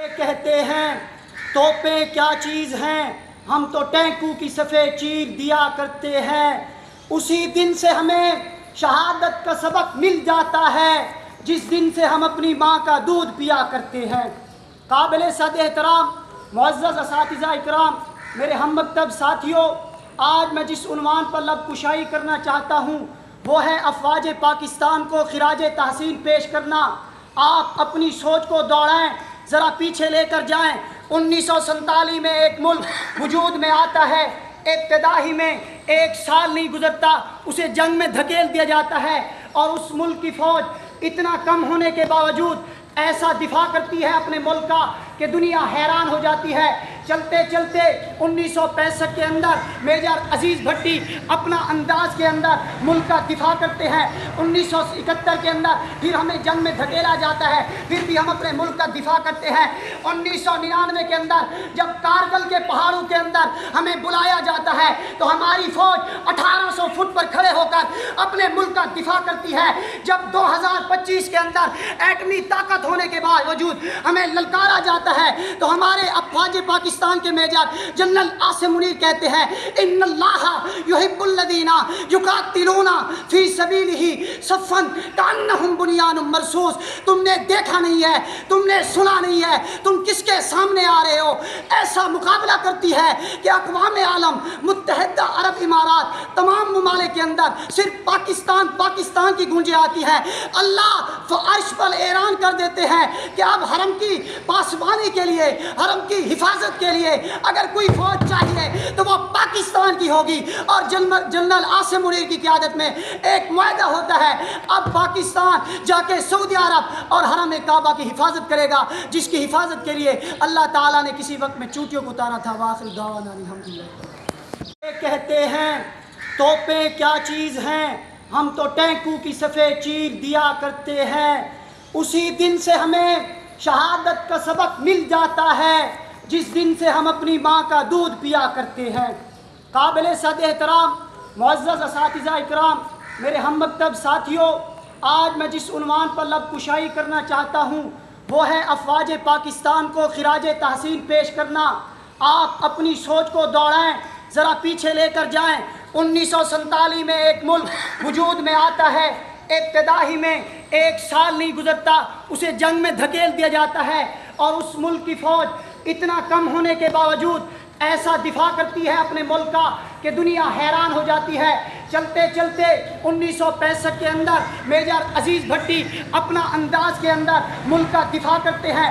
کہتے ہیں توپیں کیا چیز ہیں، ہم تو ٹینکوں کی صفیں چیر دیا کرتے ہیں۔ اسی دن سے ہمیں شہادت کا سبق مل جاتا ہے جس دن سے ہم اپنی ماں کا دودھ پیا کرتے ہیں۔ قابل صد احترام معزز اساتذہ اکرام، میرے ہم مکتب ساتھیوں، آج میں جس عنوان پر لب کشائی کرنا چاہتا ہوں وہ ہے افواج پاکستان کو خراج تحسین پیش کرنا۔ آپ اپنی سوچ کو دوڑائیں، ذرا پیچھے لے کر جائیں۔ 1947 میں ایک ملک وجود میں آتا ہے، ابتدا ہی میں ایک سال نہیں گزرتا اسے جنگ میں دھکیل دیا جاتا ہے، اور اس ملک کی فوج اتنا کم ہونے کے باوجود ایسا دفاع کرتی ہے اپنے ملک کا کہ دنیا حیران ہو جاتی ہے۔ چلتے چلتے 1965 کے اندر میجر عزیز بھٹی اپنا انداز کے اندر ملک کا دفاع کرتے ہیں۔ 1971 کے اندر پھر ہمیں جنگ میں دھکیلا جاتا ہے، پھر بھی ہم اپنے ملک کا دفاع کرتے ہیں۔ 1999 کے اندر جب کارگل کے پہاڑوں کے اندر ہمیں بلایا جاتا ہے تو ہماری فوج 1800 فٹ پر کھڑے ہو کر اپنے ملک کا دفاع کرتی ہے۔ جب 2025 کے اندر ایٹمی طاقت ہونے کے باوجود ہمیں للکارا جاتا ہے تو ہمارے افواج پاکستان کے میجر جنرل عاصم منیر کہتے ہیں ان اللہ یحب الذین یقاتلون فی سبیلہ صفا کانہم بنیان مرصوص۔ تم نے دیکھا نہیں ہے، تم نے سنا نہیں ہے، تم کس کے سامنے آ رہے ہو؟ ایسا مقابلہ کرتی ہے کہ اقوام عالم، متحدہ عرب امارات، تمام ممالک کے اندر صرف پاکستان کی گونجیں آتی ہے۔ اللہ عرش پر اعلان کر دیتے ہیں کہ اب حرم کی پاسبانی کے لیے، حرم کی حفاظت کے لیے اگر کوئی فوج چاہیے تو وہ پاکستان کی ہوگی، اور جنرل عاصم منیر کی قیادت میں ایک معاہدہ ہوتا ہے اب پاکستان جا کے سعودی عرب اور حرم کعبہ کی حفاظت کرے گا، جس کی حفاظت کے لیے اللہ تعالیٰ نے کسی وقت میں چوٹیوں کو اتارا تھا۔ وآخر دعوانا الحمدللہ۔ کہتے ہیں توپیں کیا چیز ہیں، ہم تو ٹینکوں کی صفیں چیر دیا کرتے ہیں۔ اسی دن سے ہمیں شہادت کا سبق مل جاتا ہے جس دن سے ہم اپنی ماں کا دودھ پیا کرتے ہیں۔ قابل صد احترام معزز اساتذہ اکرام، میرے ہم مکتب ساتھیوں، آج میں جس عنوان پر لب کشائی کرنا چاہتا ہوں وہ ہے افواج پاکستان کو خراج تحسین پیش کرنا۔ آپ اپنی سوچ کو دوڑائیں، ذرا پیچھے لے کر جائیں۔ 1947 میں ایک ملک وجود میں آتا ہے، ابتدا ہی میں ایک سال نہیں گزرتا اسے جنگ میں دھکیل دیا جاتا ہے، اور اس ملک کی فوج اتنا کم ہونے کے باوجود ایسا دفاع کرتی ہے اپنے ملک کا کہ دنیا حیران ہو جاتی ہے۔ چلتے چلتے 1965 کے اندر میجر عزیز بھٹی اپنا انداز کے اندر ملک کا دفاع کرتے ہیں۔